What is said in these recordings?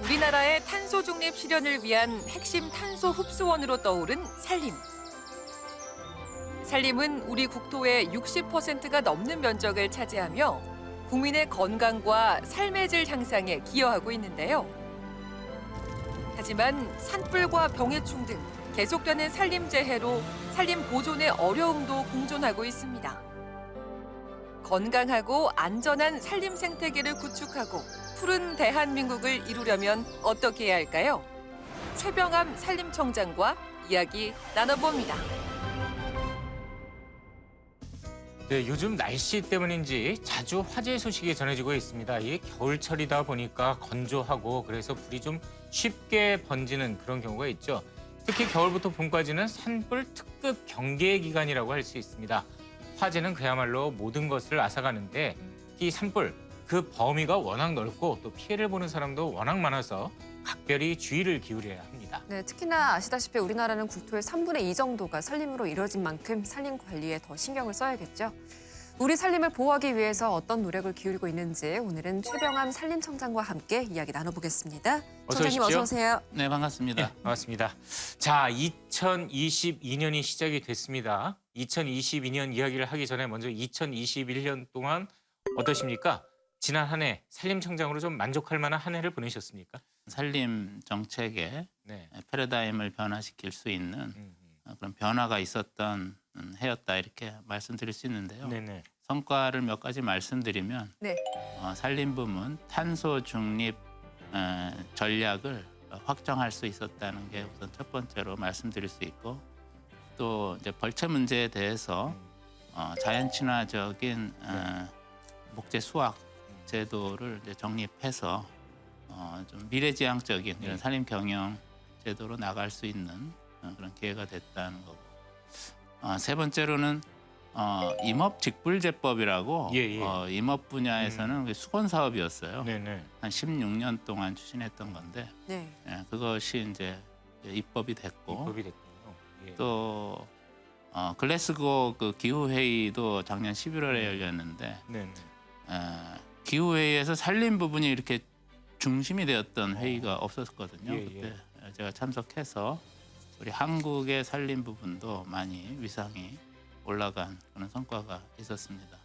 우리나라의 탄소 중립 실현을 위한 핵심 탄소 흡수원으로 떠오른 산림. 산림은 우리 국토의 60%가 넘는 면적을 차지하며 국민의 건강과 삶의 질 향상에 기여하고 있는데요. 하지만 산불과 병해충 등 계속되는 산림 재해로 산림 보존의 어려움도 공존하고 있습니다. 건강하고 안전한 산림 생태계를 구축하고 푸른 대한민국을 이루려면 어떻게 해야 할까요? 최병암 산림청장과 이야기 나눠봅니다. 네, 요즘 날씨 때문인지 자주 화재 소식이 전해지고 있습니다. 이게 겨울철이다 보니까 건조하고 그래서 불이 좀 쉽게 번지는 그런 경우가 있죠. 특히 겨울부터 봄까지는 산불 특급 경계 기간이라고 할 수 있습니다. 화재는 그야말로 모든 것을 앗아가는데 이 산불, 그 범위가 워낙 넓고 또 피해를 보는 사람도 워낙 많아서 각별히 주의를 기울여야 합니다. 네, 특히나 아시다시피 우리나라는 국토의 3분의 2 정도가 산림으로 이루어진 만큼 산림 관리에 더 신경을 써야겠죠. 우리 산림을 보호하기 위해서 어떤 노력을 기울이고 있는지 오늘은 최병암 산림청장과 함께 이야기 나눠보겠습니다. 청장님 어서 오세요. 네, 반갑습니다. 네, 반갑습니다. 자, 2022년이 시작이 됐습니다. 2022년 이야기를 하기 전에 먼저 2021년 동안 어떠십니까? 지난 한 해 산림청장으로 좀 만족할 만한 한 해를 보내셨습니까? 산림 정책의 네. 패러다임을 변화시킬 수 있는 그런 변화가 있었던 해였다 이렇게 말씀드릴 수 있는데요. 네네. 성과를 몇 가지 말씀드리면 네. 산림 부문 탄소 중립 전략을 확정할 수 있었다는 게 우선 첫 번째로 말씀드릴 수 있고 또 이제 벌채 문제에 대해서 자연 친화적인 목재 수확 제도를 이제 정립해서 좀 미래지향적인 이런 산림 경영 제도로 나갈 수 있는 그런 기회가 됐다는 거고 세 번째로는 임업직불제법이라고 임업 분야에서는 수건 사업이었어요. 네네. 한 16년 동안 추진했던 건데 네. 그것이 이제 입법이 됐고 입법이 됐군요. 예. 또 글래스고 그 기후 회의도 작년 11월에 열렸는데 네네. 기후 회의에서 산림 부분이 이렇게 중심이 되었던 회의가 없었거든요. 예, 그때 제가 참석해서 우리 한국의 산림 부분도 많이 위상이 올라간 그런 성과가 있었습니다.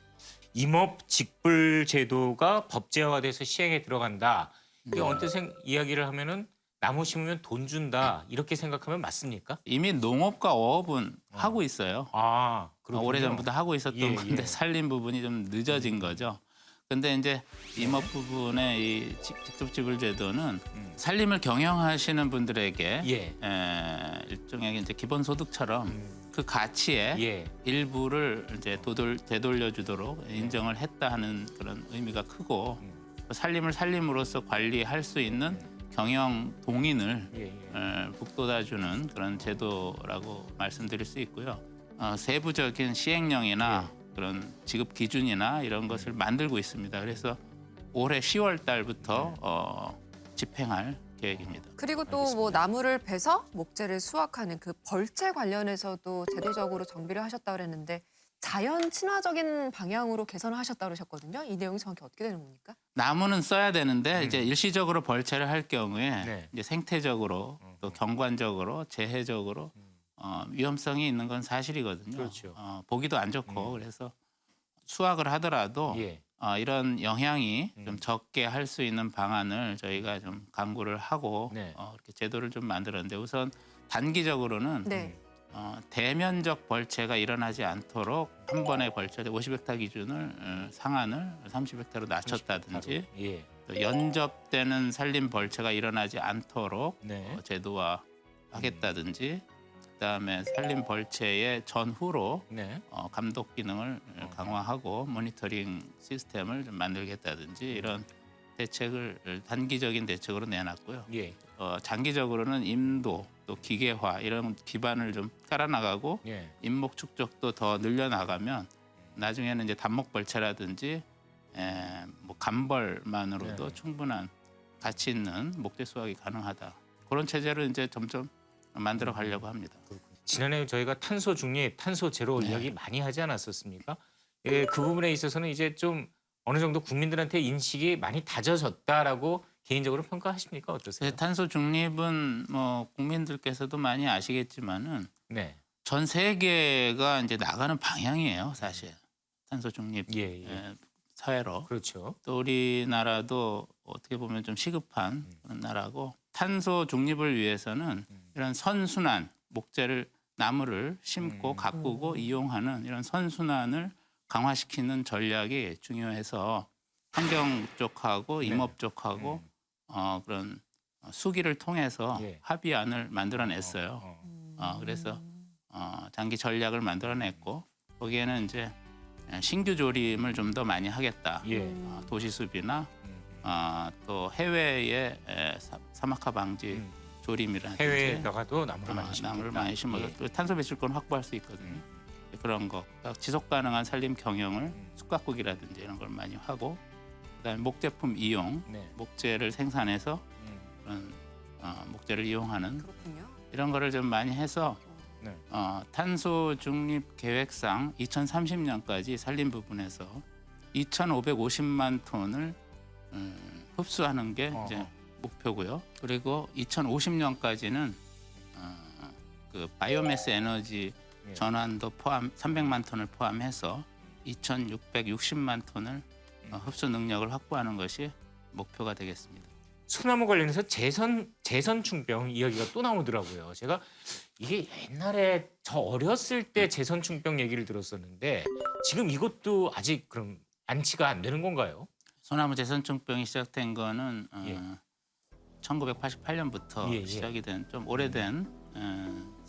임업 직불 제도가 법제화돼서 시행에 들어간다. 이게 언뜻 이야기를 하면은 나무 심으면 돈 준다 이렇게 생각하면 맞습니까? 이미 농업과 어업은 하고 있어요. 아, 그렇군요. 오래전부터 하고 있었던 예, 건데 예. 산림 부분이 좀 늦어진 거죠. 근데 이제 임업 부분의 이 직접지불 제도는 산림을 경영하시는 분들에게 예. 일종의 이제 기본소득처럼 그 가치의 예. 일부를 이제 되돌려주도록 인정을 했다 하는 그런 의미가 크고 산림을 산림으로서 관리할 수 있는 경영 동인을 예. 북돋아주는 그런 제도라고 말씀드릴 수 있고요. 세부적인 시행령이나 그런 지급 기준이나 이런 것을 만들고 있습니다. 그래서 올해 10월 달부터 집행할 계획입니다. 그리고 또 뭐 나무를 베서 목재를 수확하는 그 벌채 관련해서도 제도적으로 정비를 하셨다고 그랬는데 자연 친화적인 방향으로 개선을 하셨다고 그러셨거든요. 이 내용이 정확히 어떻게 되는 겁니까? 나무는 써야 되는데 이제 일시적으로 벌채를 할 경우에 네. 이제 생태적으로 또 경관적으로 재해적으로 위험성이 있는 건 사실이거든요. 그렇죠. 보기도 안 좋고 그래서 수확을 하더라도 예. 이런 영향이 좀 적게 할 수 있는 방안을 저희가 좀 강구를 하고 네. 이렇게 제도를 좀 만들었는데 우선 단기적으로는 네. 대면적 벌채가 일어나지 않도록 한 번의 벌채 50헥타 기준을 상한을 30헥타로 낮췄다든지 예. 또 연접되는 산림 벌채가 일어나지 않도록 네. 제도화하겠다든지 그다음에 산림 벌채의 전후로 네. 감독 기능을 강화하고 모니터링 시스템을 좀 만들겠다든지 이런 대책을 단기적인 대책으로 내놨고요. 예. 장기적으로는 임도 또 기계화 이런 기반을 좀 깔아나가고 예. 임목 축적도 더 늘려나가면 나중에는 이제 단목 벌채라든지 뭐 감벌만으로도 네. 충분한 가치 있는 목재 수확이 가능하다. 그런 체제를 이제 점점 만들어 가려고 합니다. 지난해 저희가 탄소 중립, 탄소 제로 이야기 많이 하지 않았었습니까? 예, 그 부분에 있어서는 이제 좀 어느 정도 국민들한테 인식이 많이 다져졌다라고 개인적으로 평가하십니까? 어떠세요? 탄소 중립은 뭐 국민들께서도 많이 아시겠지만은 네. 전 세계가 이제 나가는 방향이에요, 사실. 탄소 중립 예, 예. 사회로. 그렇죠. 또 우리나라도 어떻게 보면 좀 시급한 그런 나라고 탄소 중립을 위해서는 이런 선순환, 목재를 나무를 심고 가꾸고 이용하는 이런 선순환을 강화시키는 전략이 중요해서 환경 쪽하고 네. 임업 쪽하고 그런 수기를 통해서 예. 합의안을 만들어냈어요. 그래서 장기 전략을 만들어냈고 거기에는 이제 신규 조림을 좀 더 많이 하겠다. 예. 도시 숲이나 또 해외의 사막화 방지 조림이라든지 해외에다가도 나무를 많이 심겠다. 나무를 많이 심어서 예. 또 탄소 배출권 확보할 수 있거든요. 그런 거 지속 가능한 산림 경영을 숲가꾸기라든지 이런 걸 많이 하고 그다음에 목제품 이용, 네. 목재를 생산해서 그런 목재를 이용하는 그렇군요. 이런 거를 좀 많이 해서 네. 탄소 중립 계획상 2030년까지 산림 부분에서 2,550만 톤을 흡수하는 게 이제 목표고요. 그리고 2050년까지는 그 바이오매스 에너지 예. 전환도 포함 300만 톤을 포함해서 2,660만 톤을 흡수 능력을 확보하는 것이 목표가 되겠습니다. 소나무 관련해서 재선충병 이야기가 또 나오더라고요. 제가 이게 옛날에 저 어렸을 때 재선충병 얘기를 들었었는데 지금 이것도 아직 그럼 안치가 안 되는 건가요? 소나무 재선충병이 시작된 거는 예. 1988년부터 예, 예. 시작이 된 좀 오래된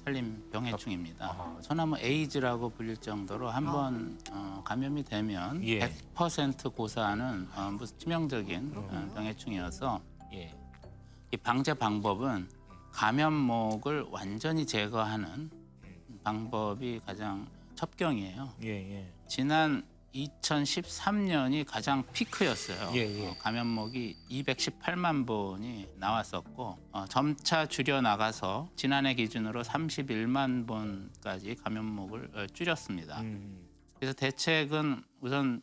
산림 병해충입니다. 아하. 소나무 에이즈라고 불릴 정도로 한번 감염이 되면 예. 100% 고사하는 무슨 치명적인 병해충이어서 예. 이 방제 방법은 감염목을 완전히 제거하는 방법이 가장 첩경이에요. 예, 예. 지난 2013년이 가장 피크였어요. 예, 예. 감염목이 218만 본이 나왔었고 점차 줄여 나가서 지난해 기준으로 31만 본까지 감염목을 줄였습니다. 그래서 대책은 우선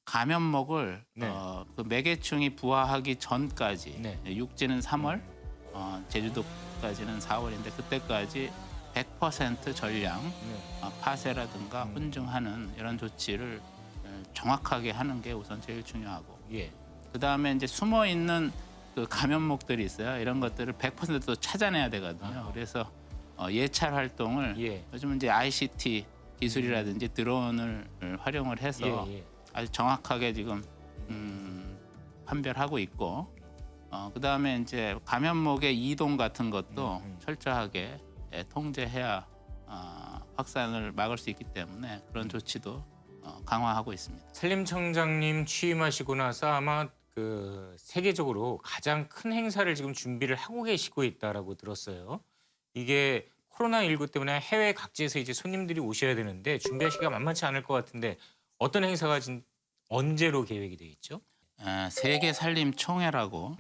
감염목을 네. 그 매개충이 부화하기 전까지 네. 육지는 3월, 제주도까지는 4월인데 그때까지 100% 전량 네. 파쇄라든가 혼증하는 이런 조치를 정확하게 하는 게 우선 제일 중요하고 예. 그다음에 이제 숨어 있는 그 감염목들이 있어요. 이런 것들을 100%또 찾아내야 되거든요. 그래서 예찰 활동을 예. 요즘 이제 ICT 기술이라든지 드론을 활용을 해서 예, 예. 아주 정확하게 지금 판별하고 있고 그다음에 이제 감염목의 이동 같은 것도 철저하게 통제해야 확산을 막을 수 있기 때문에 그런 조치도 강화하고 있습니다. 산림청장님 취임하시고 나서 아마 그 세계적으로 가장 큰 행사를 지금 준비를 하고 계시고 있다라고 들었어요. 이게 코로나19 때문에 해외 각지에서 이제 손님들이 오셔야 되는데 준비하시기가 만만치 않을 것 같은데 어떤 행사가 언제로 계획이 돼 있죠? 세계 산림 총회라고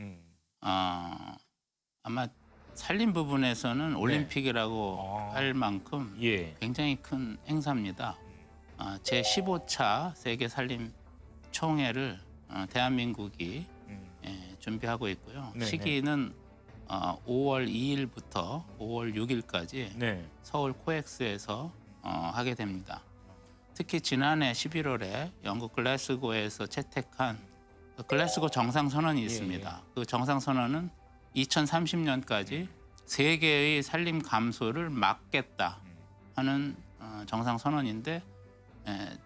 아마 산림 부분에서는 올림픽이라고 할 만큼 예. 굉장히 큰 행사입니다. 제 15차 세계 산림 총회를 대한민국이 준비하고 있고요. 네네. 시기는 5월 2일부터 5월 6일까지 네. 서울 코엑스에서 하게 됩니다. 특히 지난해 11월에 영국 글래스고에서 채택한 글래스고 정상선언이 있습니다. 그 정상선언은 2030년까지 세계의 산림 감소를 막겠다 하는 정상선언인데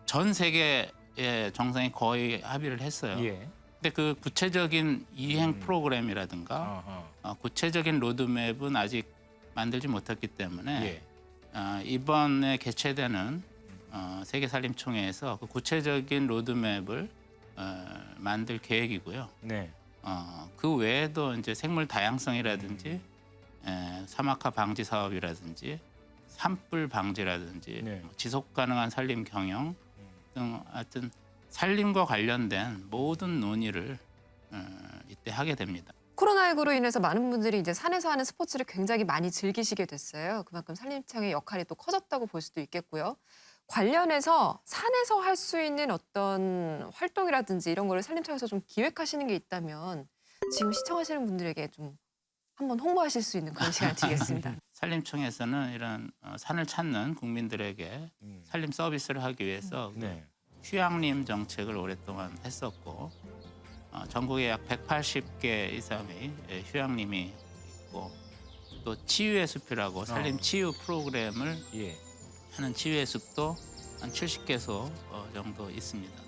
전 세계의 정상이 거의 합의를 했어요. 예. 근데 그 구체적인 이행 프로그램이라든가 구체적인 로드맵은 아직 만들지 못했기 때문에 예. 이번에 개최되는 세계산림총회에서 그 구체적인 로드맵을 만들 계획이고요. 네. 그 외에도 이제 생물 다양성이라든지 사막화 방지 사업이라든지 산불 방지라든지 네. 지속 가능한 산림 경영 등 하여튼 산림과 관련된 모든 논의를 이때 하게 됩니다. 코로나19로 인해서 많은 분들이 이제 산에서 하는 스포츠를 굉장히 많이 즐기시게 됐어요. 그만큼 산림청의 역할이 또 커졌다고 볼 수도 있겠고요. 관련해서 산에서 할 수 있는 어떤 활동이라든지 이런 거를 산림청에서 좀 기획하시는 게 있다면 지금 시청하시는 분들에게 좀 한번 홍보하실 수 있는 그런 시간을 드리겠습니다. 산림청에서는 이런 산을 찾는 국민들에게 산림 서비스를 하기 위해서 네. 휴양림 정책을 오랫동안 했었고 전국에 약 180개 이상의 휴양림이 있고 또 치유의 숲이라고 산림 치유 프로그램을 예. 하는 치유의 숲도 한 70개소 정도 있습니다.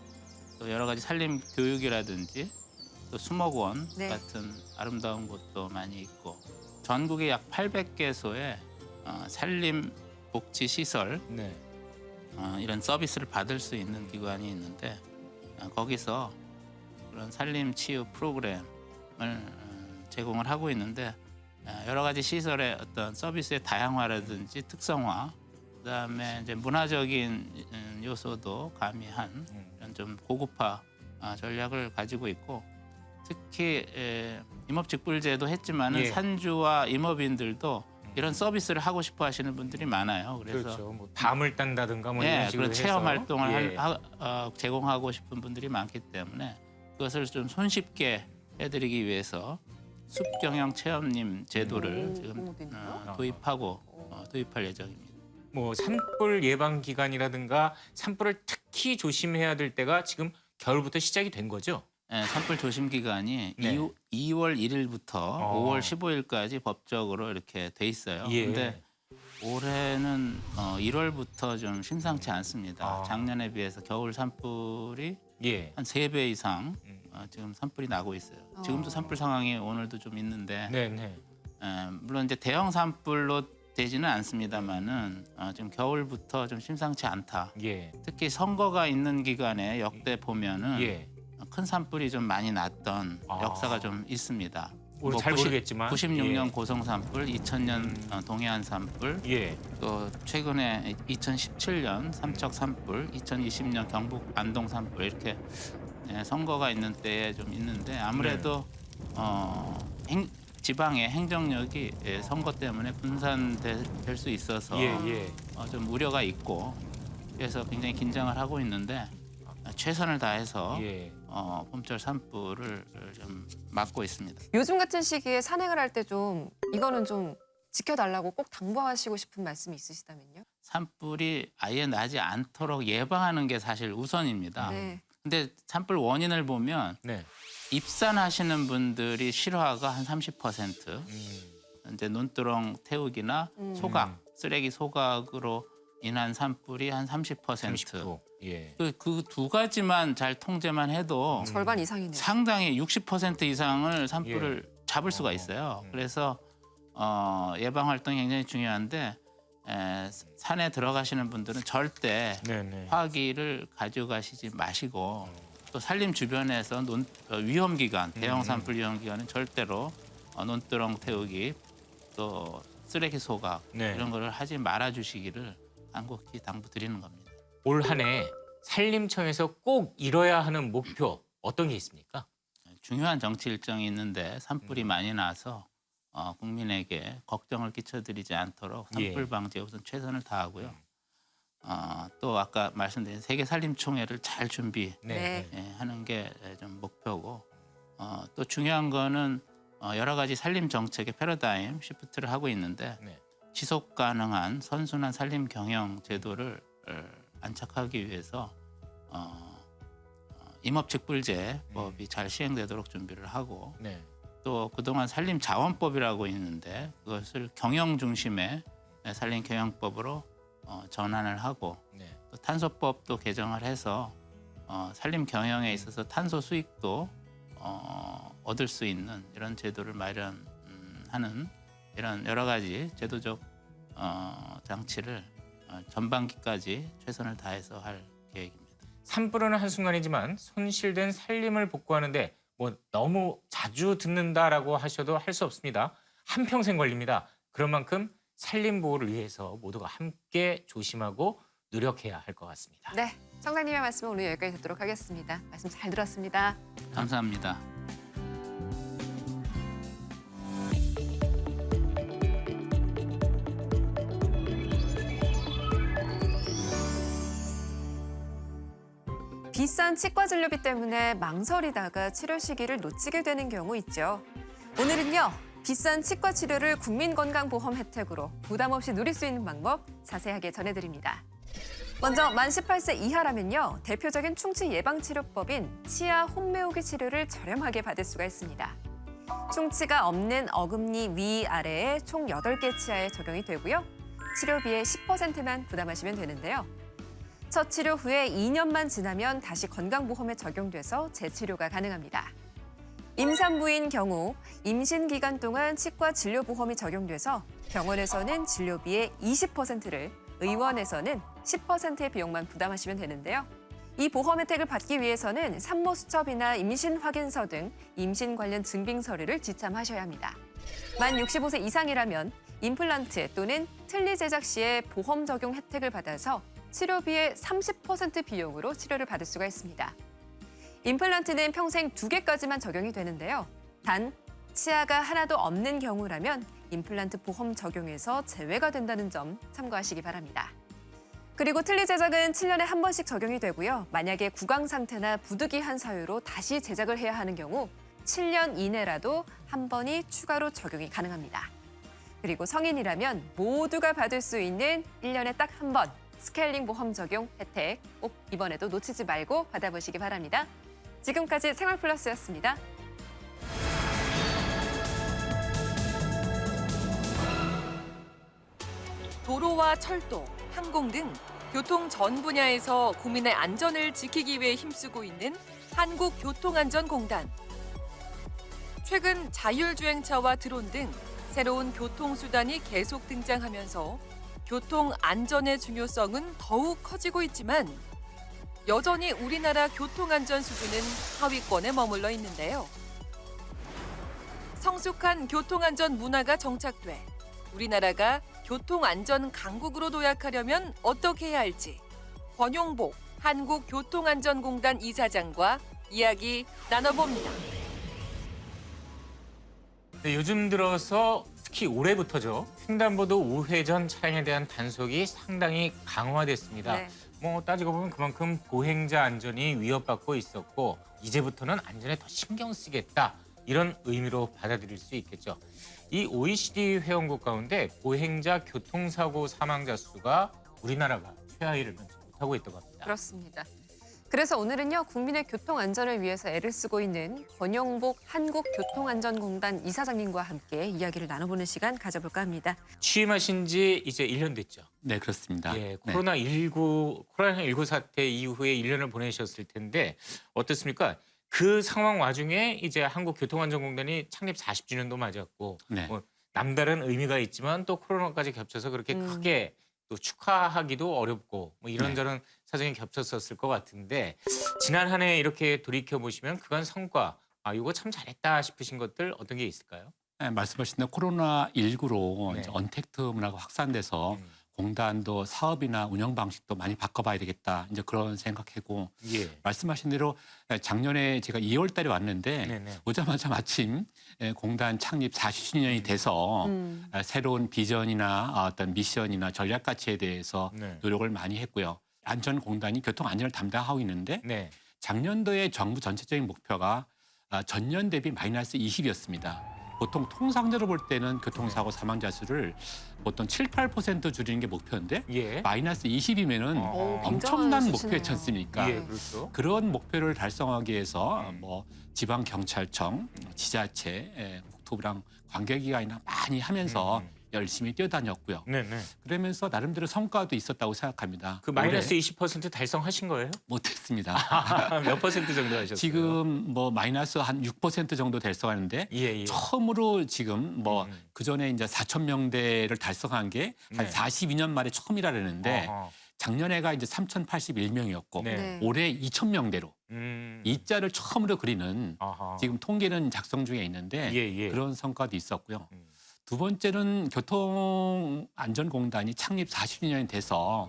또 여러 가지 산림 교육이라든지 또 수목원 네. 같은 아름다운 곳도 많이 있고 전국에 약 800개소의 산림 복지 시설 네. 이런 서비스를 받을 수 있는 기관이 있는데 거기서 그런 산림 치유 프로그램을 제공을 하고 있는데 여러 가지 시설의 어떤 서비스의 다양화라든지 특성화, 그다음에 이제 문화적인 요소도 가미한 이런 좀 고급화 전략을 가지고 있고 특히 임업직불제도 했지만은 예. 산주와 임업인들도 이런 서비스를 하고 싶어 하시는 분들이 많아요. 그래서 그렇죠. 뭐 밤을 딴다든가 뭐 이런 네, 식으로 그런 체험 해서. 활동을 예. 제공하고 싶은 분들이 많기 때문에 그것을 좀 손쉽게 해드리기 위해서 숲경영 체험님 제도를 지금 그런 것도 있나요? 도입할 예정입니다. 뭐 산불 예방 기간이라든가 산불을 특히 조심해야 될 때가 지금 겨울부터 시작이 된 거죠. 네, 산불 조심 기간이 네. 2월 1일부터 5월 15일까지 법적으로 이렇게 돼 있어요. 예. 근데 올해는 1월부터 좀 심상치 않습니다. 아. 작년에 비해서 겨울 산불이 예. 한 3배 이상 지금 산불이 나고 있어요. 지금도 산불 상황이 오늘도 좀 있는데 네, 네. 물론 이제 대형 산불로 되지는 않습니다만은 지금 겨울부터 좀 심상치 않다. 예. 특히 선거가 있는 기간에 역대 보면은 예. 큰 산불이 좀 많이 났던 아. 역사가 좀 있습니다. 오늘 잘 모르겠지만 96년 고성 산불, 2000년 동해안 산불, 예. 또 최근에 2017년 삼척 산불, 2020년 경북 안동 산불 이렇게 선거가 있는 때에 좀 있는데 아무래도 지방의 행정력이 선거 때문에 분산될 수 있어서 예. 좀 우려가 있고 그래서 굉장히 긴장을 하고 있는데 최선을 다해서 예. 봄철 산불을 좀 막고 있습니다. 요즘 같은 시기에 산행을 할 때 좀 이거는 좀 지켜달라고 꼭 당부하시고 싶은 말씀이 있으시다면요? 산불이 아예 나지 않도록 예방하는 게 사실 우선입니다. 네. 근데 산불 원인을 보면 네. 입산하시는 분들이 실화가 한 30%, 이제 논두렁 태우기나 소각, 쓰레기 소각으로 인한 산불이 한 30%. 30%. 예. 그 두 가지만 잘 통제만 해도 절반 이상이네요. 상당히 60% 이상을 산불을 잡을 수가 있어요. 그래서 예방 활동이 굉장히 중요한데 산에 들어가시는 분들은 절대 네. 화기를 가져가시지 마시고 또 산림 주변에서 위험 기간, 대형 산불 위험 기간은 절대로 논두렁 태우기 또 쓰레기 소각 네. 이런 거를 하지 말아 주시기를 간곡히 당부드리는 겁니다. 올 한 해 산림청에서 꼭 이뤄야 하는 목표 어떤 게 있습니까? 중요한 정치 일정이 있는데 산불이 많이 나서 국민에게 걱정을 끼쳐드리지 않도록 산불 예. 방지에 우선 최선을 다하고요. 또 아까 말씀드린 세계 산림총회를 잘 준비하는 게 좀 목표고 또 중요한 거는 여러 가지 산림 정책의 패러다임 시프트를 하고 있는데 네. 지속 가능한 선순환 산림 경영 제도를 안착하기 위해서 임업직불제법이 잘 시행되도록 준비를 하고 네. 또 그동안 산림자원법이라고 있는데 그것을 경영 중심의 산림경영법으로 전환을 하고 네. 또 탄소법도 개정을 해서 산림 경영에 있어서 탄소 수익도 얻을 수 있는 이런 제도를 마련하는 이런 여러 가지 제도적 장치를 전반기까지 최선을 다해서 할 계획입니다. 산불은 한순간이지만 손실된 산림을 복구하는데 뭐 너무 자주 듣는다라고 하셔도 할 수 없습니다. 한평생 걸립니다. 그런 만큼 산림 보호를 위해서 모두가 함께 조심하고 노력해야 할 것 같습니다. 네, 청장님의 말씀은 오늘 여기까지 듣도록 하겠습니다. 말씀 잘 들었습니다. 감사합니다. 비싼 치과 진료비 때문에 망설이다가 치료 시기를 놓치게 되는 경우 있죠. 오늘은요, 비싼 치과 치료를 국민건강보험 혜택으로 부담 없이 누릴 수 있는 방법 자세하게 전해드립니다. 먼저 만 18세 이하라면요, 대표적인 충치 예방치료법인 치아 홈메오기 치료를 저렴하게 받을 수가 있습니다. 충치가 없는 어금니 위아래에 총 8개 치아에 적용이 되고요. 치료비의 10%만 부담하시면 되는데요. 첫 치료 후에 2년만 지나면 다시 건강보험에 적용돼서 재치료가 가능합니다. 임산부인 경우 임신 기간 동안 치과 진료보험이 적용돼서 병원에서는 진료비의 20%를, 의원에서는 10%의 비용만 부담하시면 되는데요. 이 보험 혜택을 받기 위해서는 산모 수첩이나 임신 확인서 등 임신 관련 증빙 서류를 지참하셔야 합니다. 만 65세 이상이라면 임플란트 또는 틀니 제작 시에 보험 적용 혜택을 받아서 치료비의 30% 비용으로 치료를 받을 수가 있습니다. 임플란트는 평생 2개까지만 적용이 되는데요. 단, 치아가 하나도 없는 경우라면 임플란트 보험 적용에서 제외가 된다는 점 참고하시기 바랍니다. 그리고 틀니 제작은 7년에 한 번씩 적용이 되고요. 만약에 구강 상태나 부득이한 사유로 다시 제작을 해야 하는 경우 7년 이내라도 한 번이 추가로 적용이 가능합니다. 그리고 성인이라면 모두가 받을 수 있는 1년에 딱 한 번 스케일링 보험 적용 혜택 꼭 이번에도 놓치지 말고 받아보시기 바랍니다. 지금까지 생활플러스였습니다. 도로와 철도, 항공 등 교통 전 분야에서 국민의 안전을 지키기 위해 힘쓰고 있는 한국교통안전공단. 최근 자율주행차와 드론 등 새로운 교통수단이 계속 등장하면서 교통 안전의 중요성은 더욱 커지고 있지만 여전히 우리나라 교통안전 수준은 하위권에 머물러 있는데요. 성숙한 교통안전 문화가 정착돼 우리나라가 교통안전 강국으로 도약하려면 어떻게 해야 할지 권용복 한국교통안전공단 이사장과 이야기 나눠봅니다. 네, 요즘 들어서 특히 올해부터죠. 횡단보도 우회전 차량에 대한 단속이 상당히 강화됐습니다. 네. 뭐 따지고 보면 그만큼 보행자 안전이 위협받고 있었고 이제부터는 안전에 더 신경 쓰겠다. 이런 의미로 받아들일 수 있겠죠. 이 OECD 회원국 가운데 보행자 교통사고 사망자 수가 우리나라가 최하위를 면치 못하고 있다고 합니다. 그렇습니다. 그래서 오늘은요, 국민의 교통 안전을 위해서 애를 쓰고 있는 권용복 한국교통안전공단 이사장님과 함께 이야기를 나눠보는 시간 가져볼까 합니다. 취임하신 지 이제 1년 됐죠. 네, 그렇습니다. 예, 네. 코로나19 사태 이후에 1년을 보내셨을 텐데 어떻습니까? 그 상황 와중에 이제 한국교통안전공단이 창립 40주년도 맞았고 네. 뭐 남다른 의미가 있지만 또 코로나까지 겹쳐서 그렇게 크게 또 축하하기도 어렵고 뭐 이런저런 사정이 겹쳤었을 것 같은데 지난 한 해 이렇게 돌이켜 보시면 그간 성과 이거 참 잘했다 싶으신 것들 어떤 게 있을까요? 네, 말씀하신 대로 코로나19로 네. 이제 언택트 문화가 확산돼서 공단도 사업이나 운영 방식도 많이 바꿔봐야 되겠다. 이제 그런 생각하고 예. 말씀하신 대로 작년에 제가 2월 달에 왔는데 네네. 오자마자 마침 공단 창립 40주년이 돼서 새로운 비전이나 어떤 미션이나 전략 가치에 대해서 네. 노력을 많이 했고요. 안전공단이 교통 안전을 담당하고 있는데 네. 작년도에 정부 전체적인 목표가 전년 대비 마이너스 20이었습니다. 보통 통상적으로 볼 때는 교통사고 사망자 수를 보통 7, 8% 줄이는 게 목표인데 예. 마이너스 20이면은 어, 엄청난 굉장한 목표였지 수치네요. 않습니까? 예, 그렇죠. 그런 목표를 달성하기 위해서 뭐 지방 경찰청, 지자체, 국토부랑 관계기관이나 많이 하면서 열심히 뛰어다녔고요. 네네. 그러면서 나름대로 성과도 있었다고 생각합니다. 그 마이너스 올해 20% 달성하신 거예요? 못했습니다. 몇 퍼센트 정도 하셨어요? 지금 뭐 마이너스 한 6% 정도 달성하는데 예. 처음으로 지금 뭐 그전에 이제 4천 명대를 달성한 게 한 네. 42년 만에 처음이라 그러는데 어허. 작년에가 이제 3,081명이었고 네. 올해 2천 명대로 이자를 처음으로 그리는 아하. 지금 통계는 작성 중에 있는데 예. 그런 성과도 있었고요. 두 번째는 교통안전공단이 창립 40주년이 돼서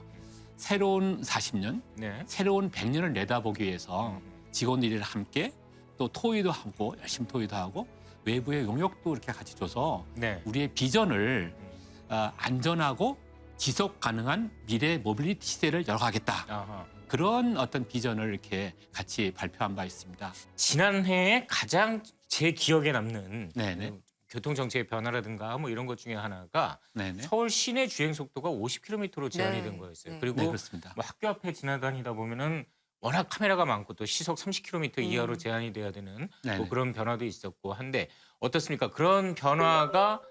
새로운 40년, 네. 새로운 100년을 내다보기 위해서 직원들이랑 함께 또 토의도 하고 열심히 토의도 하고 외부의 용역도 이렇게 같이 줘서 네. 우리의 비전을 안전하고 지속 가능한 미래 모빌리티 시대를 열어가겠다. 아하. 그런 어떤 비전을 이렇게 같이 발표한 바 있습니다. 지난해에 가장 제 기억에 남는 네네. 교통 정책의 변화라든가 뭐 이런 것 중에 하나가 네네. 서울 시내 주행 속도가 50km로 제한이 네. 된 거였어요. 네. 그리고 네, 그렇습니다. 뭐 학교 앞에 지나다니다 보면은 워낙 카메라가 많고 또 시속 30km 이하로 음. 제한이 돼야 되는 네네. 뭐 그런 변화도 있었고 한데 어떻습니까? 그런 변화가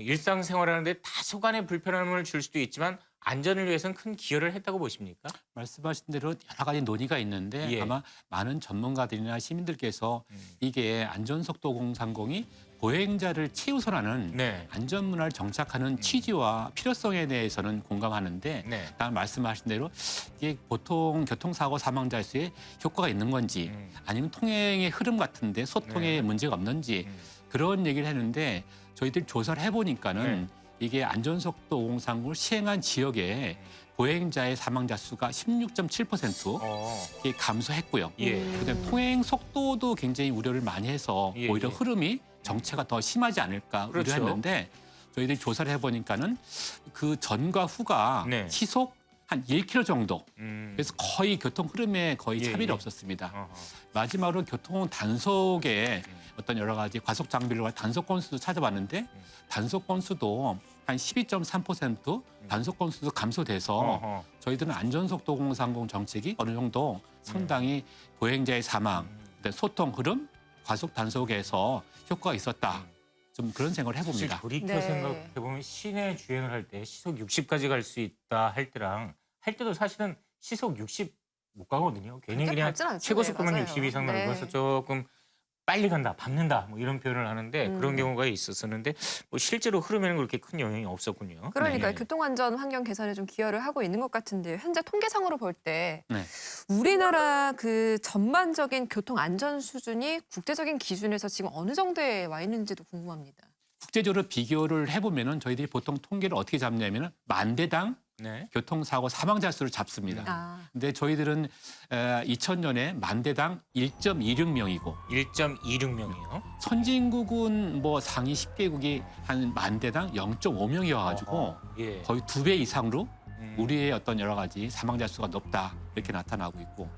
일상생활하는데 다소간의 불편함을 줄 수도 있지만 안전을 위해서는 큰 기여를 했다고 보십니까? 말씀하신 대로 여러 가지 논의가 있는데 예. 아마 많은 전문가들이나 시민들께서 이게 안전속도 공상공이 보행자를 최우선하는 네. 안전문화를 정착하는 취지와 필요성에 대해서는 공감하는데 네. 다만 말씀하신 대로 이게 보통 교통사고 사망자 수에 효과가 있는 건지 아니면 통행의 흐름 같은데 소통에 네. 문제가 없는지 그런 얘기를 했는데 저희들 조사를 해보니까는 이게 안전속도 공상공을 시행한 지역에 보행자의 사망자 수가 16.7% 이게 감소했고요. 예. 그다음에 통행 속도도 굉장히 우려를 많이 해서 예, 오히려 예. 흐름이 정체가 더 심하지 않을까 그렇죠. 우려했는데 저희들이 조사를 해보니까는 그 전과 후가 네. 시속 한 1km 정도. 음. 그래서 거의 교통 흐름에 거의 예, 차별이 예. 없었습니다. 어허. 마지막으로 교통 단속에 어떤 여러 가지 과속 장비를 단속 건수도 찾아봤는데 단속 건수도 한 12.3% 단속 건수도 감소돼서 어허. 저희들은 안전속도 공상공 정책이 어느 정도 상당히 보행자의 사망, 그다음에 소통 흐름, 과속 단속에서 효과가 있었다. 좀 그런 생각을 사실 해봅니다. 돌이켜 네. 생각해 보면 시내 주행을 할 때 시속 60까지 갈 수 있다 할 때랑 할 때도 사실은 시속 60 못 가거든요. 괜히 그렇게 그냥 밟진 않죠. 최고 네, 속도만 맞아요. 60 이상 나고 네. 해서 조금 빨리 간다, 밟는다 뭐 이런 표현을 하는데 그런 음. 경우가 있었었는데 뭐 실제로 흐름에는 그렇게 큰 영향이 없었군요. 그러니까 네. 교통안전 환경 개선에 좀 기여를 하고 있는 것 같은데요. 현재 통계상으로 볼 때 네. 우리나라 그 전반적인 교통 안전 수준이 국제적인 기준에서 지금 어느 정도에 와 있는지도 궁금합니다. 국제적으로 비교를 해보면은 저희들이 보통 통계를 어떻게 잡냐면은 만 대당 네. 교통사고 사망자 수를 잡습니다. 아, 근데 저희들은 2000년에 만 대당 1.26명이고 1.26명이요. 선진국은 뭐 상위 10개국이 한 만 대당 0.5명이어가지고 예. 거의 2배 이상으로 음. 우리의 어떤 여러 가지 사망자 수가 높다 이렇게 나타나고 있고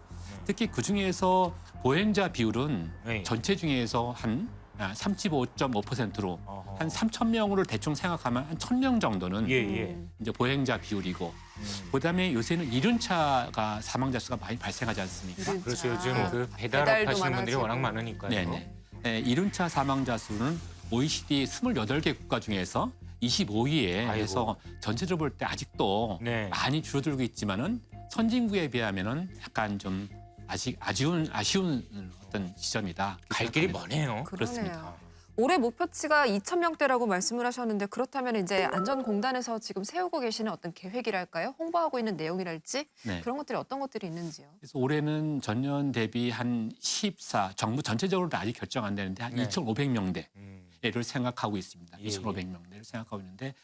특히 그 중에서 보행자 비율은 네. 전체 중에서 한 35.5%로 어허. 한 3,000명으로 대충 생각하면 한 1,000명 정도는 예, 예. 이제 보행자 비율이고 음. 그다음에 요새는 이륜차가 사망자 수가 많이 발생하지 않습니까? 이륜차. 그렇죠. 요즘 아. 그 배달업 배달도 하시는 분들이 많아지고. 워낙 많으니까요. 네네. 이륜차 사망자 수는 OECD 28개 국가 중에서 25위에 아이고. 해서 전체적으로 볼 때 아직도 네. 많이 줄어들고 있지만은 선진국에 비하면은 약간 좀 아쉬운 어떤 지점이다. 갈 길이 머네요. 그렇습니다. 올해 목표치가 2,000명대라고 말씀을 하셨는데 그렇다면 이제 안전공단에서 지금 세우고 계시는 어떤 계획이랄까요? 홍보하고 있는 내용이랄지 네. 그런 것들이 어떤 것들이 있는지요? 그래서 올해는 전년 대비 한 14, 정부 전체적으로도 아직 결정 안 되는데 한 네. 2,500명대를 생각하고 있습니다. 예, 2,500명대를 생각하고 있는데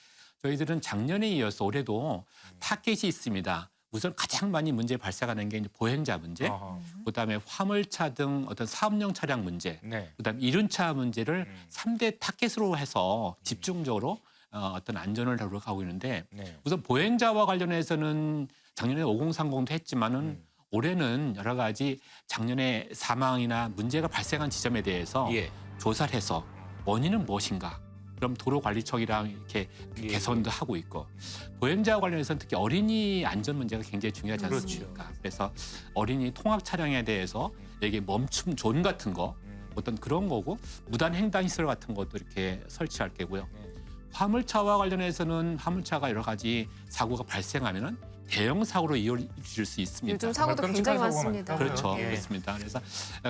저희들은 작년에 이어서 올해도 타겟이 있습니다. 우선 가장 많이 문제 발생하는 게 이제 보행자 문제, 어허. 그다음에 화물차 등 어떤 사업용 차량 문제, 네. 그다음에 이륜차 문제를 3대 타겟으로 해서 집중적으로 어떤 안전을 노력하고 있는데 네. 우선 보행자와 관련해서는 작년에 5030도 했지만은 올해는 여러 가지 작년에 사망이나 문제가 발생한 지점에 대해서 예. 조사를 해서 원인은 무엇인가? 그럼 도로관리청이랑 이렇게 예. 개선도 하고 있고 보행자와 관련해서는 특히 어린이 안전 문제가 굉장히 중요하지 그렇죠. 않습니까? 그래서 어린이 통학 차량에 대해서 이게 멈춤 존 같은 거 어떤 그런 거고 무단 횡단 시설 같은 것도 이렇게 설치할 거고요. 네. 화물차와 관련해서는 화물차가 여러 가지 사고가 발생하면은 대형 사고로 이어질 수 있습니다. 요즘 사고도 정말 굉장히 끔찍한 사고가 많습니다. 많더라고요. 그렇죠. 예. 그렇습니다. 그래서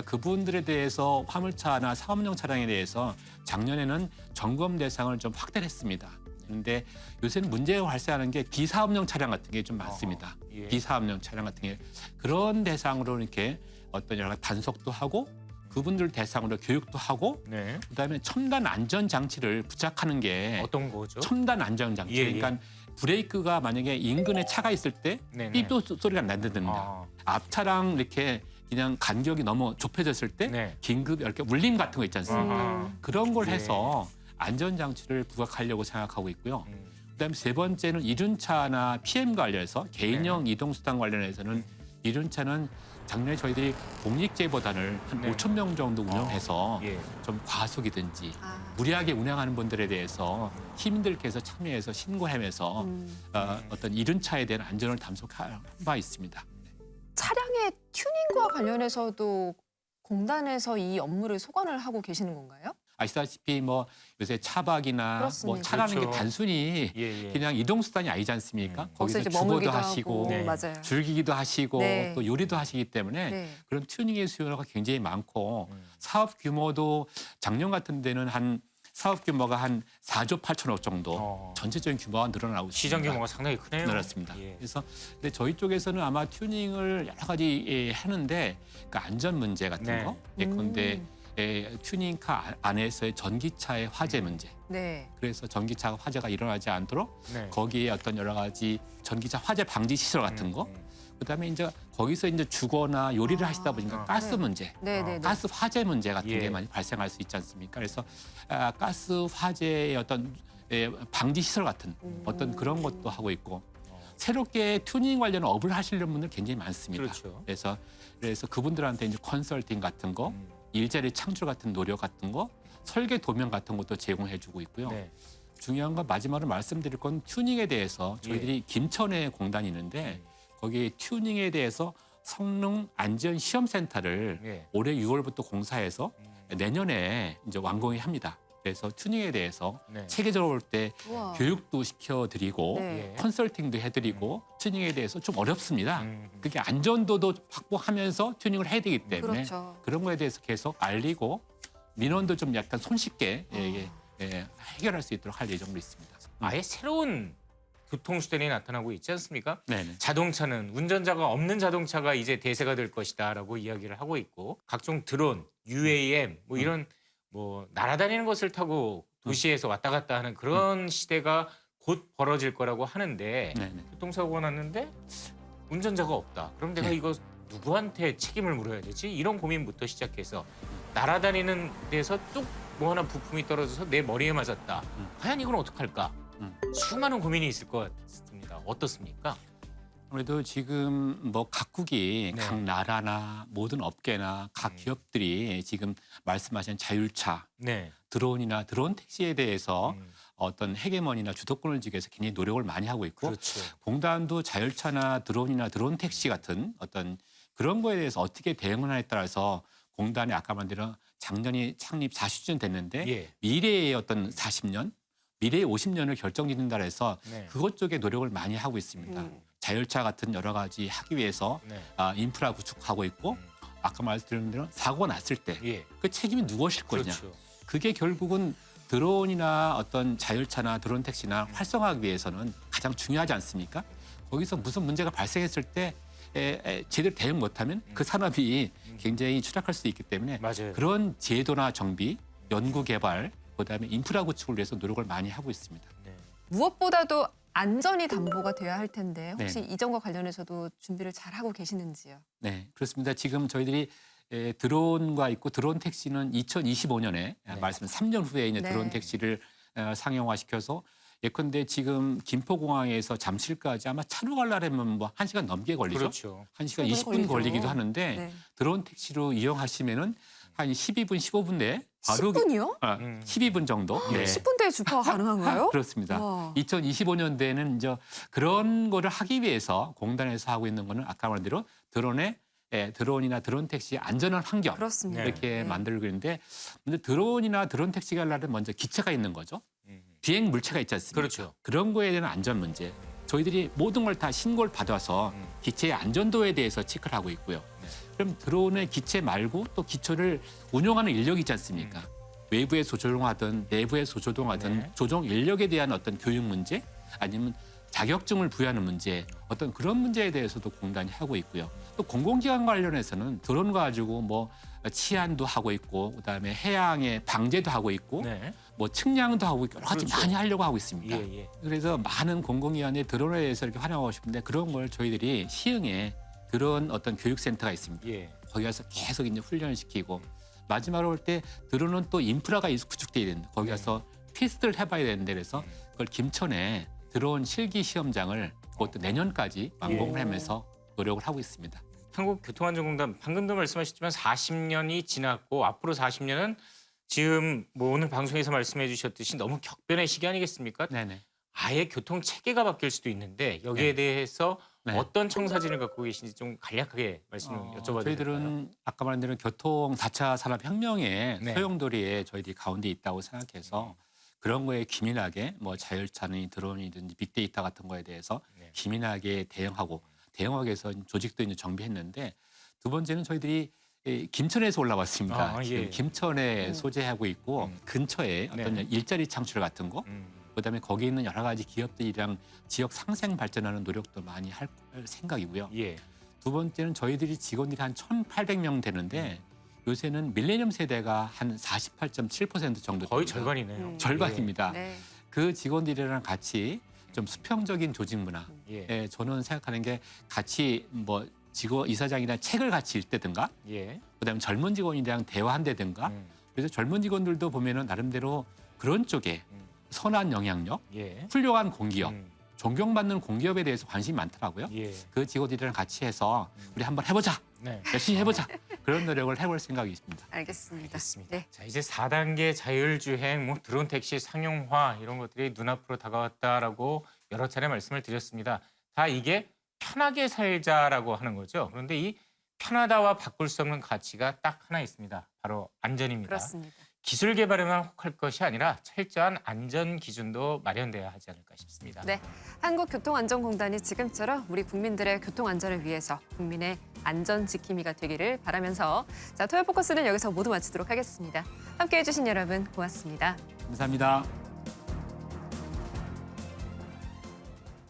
그분들에 대해서 화물차나 사업용 차량에 대해서 작년에는 점검 대상을 좀 확대를 했습니다. 그런데 요새는 문제가 발생하는 게 비사업용 차량 같은 게 좀 많습니다. 예. 비사업용 차량 같은 게 그런 대상으로 이렇게 어떤 여러 가지 단속도 하고 그분들 대상으로 교육도 하고 네. 그다음에 첨단 안전 장치를 부착하는 게 어떤 거죠? 첨단 안전 장치. 예, 예. 그러니까 브레이크가 만약에 인근에 차가 있을 때 네네. 삐삐 소리가 난다든가 아. 앞차랑 이렇게 그냥 간격이 너무 좁혀졌을 때 네. 긴급 이렇게 울림 같은 거 있지 않습니까? 아하. 그런 걸 예. 해서 안전 장치를 부각하려고 생각하고 있고요. 음. 그다음에 세 번째는 이륜차나 PM 관련해서 개인형 네. 이동 수단 관련해서는 이륜차는 작년에 저희들이 공익제보단을 한 네. 5천 명 정도 운영해서 예. 좀 과속이든지 아, 무리하게 운행하는 분들에 대해서 시민들께서 참여해서 신고하면서 어떤 이륜차에 대한 안전을 담속한 바 있습니다. 차량의 튜닝과 관련해서도 공단에서 이 업무를 소관을 하고 계시는 건가요? 아시다시피 뭐 요새 차박이나 그렇습니다. 뭐 차라는 그렇죠. 게 단순히 예. 그냥 이동 수단이 아니지 않습니까? 거기서 거기서 이제 주거도 머물기도 하시고 하고 네. 맞아요. 즐기기도 하시고 네. 또 요리도 하시기 때문에 네. 그런 튜닝의 수요가 굉장히 많고 음. 사업 규모도 작년 같은 데는 한 사업 규모가 한 4조 8천억 정도 전체적인 규모가 늘어나고 시장 있습니다. 규모가 상당히 크네요. 늘었습니다. 예. 그래서 근데 저희 쪽에서는 아마 튜닝을 여러 가지 하는데 그 안전 문제 같은 네. 거 예컨대 튜닝카 안에서의 전기차의 화재 문제. 네. 그래서 전기차가 화재가 일어나지 않도록 네. 거기에 어떤 여러 가지 전기차 화재 방지 시설 같은 거. 그다음에 이제 거기서 이제 주거나 요리를 아. 하시다 보니까 아. 가스 네. 문제. 네, 네, 네. 가스 화재 문제 같은 예. 게 많이 발생할 수 있지 않습니까? 그래서 가스 화재의 어떤 방지 시설 같은 어떤 그런 것도 하고 있고 새롭게 튜닝 관련 업을 하시려는 분들 굉장히 많습니다. 그렇죠. 그래서 그분들한테 이제 컨설팅 같은 거, 일자리 창출 같은 노력 같은 거, 설계 도면 같은 것도 제공해주고 있고요. 네. 중요한 건 마지막으로 말씀드릴 건 튜닝에 대해서 저희들이 김천에 공단이 있는데 거기에 튜닝에 대해서 성능 안전 시험센터를 예. 올해 6월부터 공사해서 내년에 이제 완공이 합니다. 그래서 튜닝에 대해서 네. 체계적으로 볼 때 우와. 교육도 시켜드리고 네. 예. 컨설팅도 해드리고 튜닝에 대해서 좀 어렵습니다. 음. 그게 안전도도 확보하면서 튜닝을 해야 되기 때문에 그렇죠. 그런 거에 대해서 계속 알리고 민원도 좀 약간 손쉽게 해결할 수 있도록 할 예정으로 있습니다. 아예 새로운 교통수단이 나타나고 있지 않습니까? 네네. 자동차는 운전자가 없는 자동차가 이제 대세가 될 것이다라고 이야기를 하고 있고 각종 드론, UAM 뭐 이런 뭐 날아다니는 것을 타고 도시에서 왔다 갔다 하는 그런 시대가 곧 벌어질 거라고 하는데 네네. 교통사고가 났는데 운전자가 없다. 그럼 내가 네. 이거 누구한테 책임을 물어야 되지? 이런 고민부터 시작해서 날아다니는 데서 뚝 뭐 하나 부품이 떨어져서 내 머리에 맞았다. 과연 이건 어떡할까? 수많은 고민이 있을 것 같습니다. 어떻습니까? 아무래도 지금 뭐 각국이 네. 각 나라나 모든 업계나 각 기업들이 지금 말씀하신 자율차, 네. 드론이나 드론 택시에 대해서 음, 어떤 헤게모니나 주도권을 쥐기 위해서 굉장히 노력을 많이 하고 있고 그렇죠. 공단도 자율차나 드론이나 드론 택시 같은 어떤 그런 거에 대해서 어떻게 대응을 하냐에 따라서 공단이 아까 말대로 작년이 창립 40주년 됐는데 예. 미래의 어떤 40년, 미래의 50년을 결정짓는다 해서 네. 그것 쪽에 노력을 많이 하고 있습니다. 자율차 같은 여러 가지 하기 위해서 네. 인프라 구축하고 있고 아까 말씀드린 대로 사고가 났을 때 그 예. 책임이 누구실 거냐. 그렇죠. 그게 결국은 드론이나 어떤 자율차나 드론 택시나 활성화하기 위해서는 가장 중요하지 않습니까? 거기서 무슨 문제가 발생했을 때 제대로 대응 못하면 그 산업이 굉장히 추락할 수 있기 때문에 맞아요. 그런 제도나 정비, 연구 개발, 그다음에 인프라 구축을 위해서 노력을 많이 하고 있습니다. 네. 무엇보다도 안전이 담보가 돼야 할 텐데 혹시 네. 이 점과 관련해서도 준비를 잘 하고 계시는지요? 네, 그렇습니다. 지금 저희들이 드론과 있고 드론 택시는 2025년에 네. 말씀 3년 후에 이제 네. 드론 택시를 상용화시켜서 예컨대 지금 김포공항에서 잠실까지 아마 차로 가려면 뭐 1시간 넘게 걸리죠. 그렇죠. 1시간 충분히 20분 걸리죠. 걸리기도 하는데 네. 드론 택시로 이용하시면은 한 12분, 15분 내에 바로 10분이요? 12분 정도. 네. 10분대에 주파가 가능한가요? 그렇습니다. 와. 2025년대에는 이제 그런 거를 하기 위해서 공단에서 하고 있는 거는 아까 말한 대로 드론이나 드론 택시 안전한 환경 그렇습니다. 네. 이렇게 만들고 있는데 근데 드론이나 드론 택시가 하려면 먼저 기체가 있는 거죠. 음. 비행 물체가 있지 않습니까? 그렇죠. 그런 거에 대한 안전 문제. 저희들이 모든 걸 다 신고를 받아서 기체의 안전도에 대해서 체크를 하고 있고요. 네. 그럼 드론의 기체 말고 또 기체를 운용하는 인력이 있지 않습니까? 외부에서 조종하든 내부에서 조종하든 네. 조종 인력에 대한 어떤 교육 문제 아니면 자격증을 부여하는 문제 어떤 그런 문제에 대해서도 공단이 하고 있고요. 또 공공기관 관련해서는 드론 가지고 뭐 치안도 하고 있고 그다음에 해양의 방제도 하고 있고 네. 뭐 측량도 하고 있고 여러 가지 그렇죠. 많이 하려고 하고 있습니다. 예, 예. 그래서 많은 공공기관의 드론에 대해서 이렇게 활용하고 싶은데 그런 걸 저희들이 시흥에 드론 어떤 교육센터가 있습니다. 예. 거기 가서 계속 이제 훈련을 시키고 마지막으로 올 때 드론은 또 인프라가 구축돼야 된다. 거기 가서 테스트를 해봐야 되는데 그래서 그걸 김천에 드론 실기 시험장을 그것도 내년까지 완공을 예. 하면서 노력을 하고 있습니다. 한국교통안전공단 방금도 말씀하셨지만 40년이 지났고 앞으로 40년은 지금 뭐 오늘 방송에서 말씀해 주셨듯이 너무 격변의 시기 아니겠습니까? 네네. 아예 교통 체계가 바뀔 수도 있는데 여기에 네. 대해서 네. 어떤 청사진을 갖고 계신지 좀 간략하게 말씀을 여쭤봐도 될까요? 저희들은 아까 말한 대로 교통 4차 산업혁명의 네. 소용돌이에 저희들이 가운데 있다고 생각해서 그런 거에 기민하게 뭐 자율차니 드론이든지 빅데이터 같은 거에 대해서 네. 기민하게 대응하기 위해서 조직도 이제 정비했는데 두 번째는 저희들이 김천에서 올라왔습니다. 아, 지금 예. 김천에 소재하고 있고 근처에 어떤 네. 일자리 창출 같은 거 그다음에 거기 있는 여러 가지 기업들이랑 지역 상생 발전하는 노력도 많이 할 생각이고요. 예. 두 번째는 저희들이 직원들이 한 1,800명 되는데 요새는 밀레니엄 세대가 한 48.7% 정도 거의 됩니다. 절반이네요. 절반입니다. 네. 그 직원들이랑 같이 좀 수평적인 조직 문화. 예. 예, 저는 생각하는 게 같이 뭐 이사장이랑 책을 같이 읽다든가 예. 그다음에 젊은 직원이랑 대화한다든가 그래서 젊은 직원들도 보면은 나름대로 그런 쪽에 선한 영향력, 예. 훌륭한 공기업, 존경받는 공기업에 대해서 관심이 많더라고요. 예. 그 직원들이랑 같이 해서 우리 한번 해보자. 네. 열심히 해보자. 그런 노력을 해볼 생각이 있습니다. 알겠습니다. 알겠습니다. 네. 자, 이제 4단계 자율주행, 뭐 드론 택시 상용화 이런 것들이 눈앞으로 다가왔다라고 여러 차례 말씀을 드렸습니다. 다 이게 편하게 살자라고 하는 거죠. 그런데 이 편하다와 바꿀 수 없는 가치가 딱 하나 있습니다. 바로 안전입니다. 그렇습니다. 기술 개발에만 혹할 것이 아니라 철저한 안전 기준도 마련돼야 하지 않을까 싶습니다. 네, 한국교통안전공단이 지금처럼 우리 국민들의 교통 안전을 위해서 국민의 안전 지킴이가 되기를 바라면서 자, 토요 포커스는 여기서 모두 마치도록 하겠습니다. 함께해 주신 여러분 고맙습니다. 감사합니다.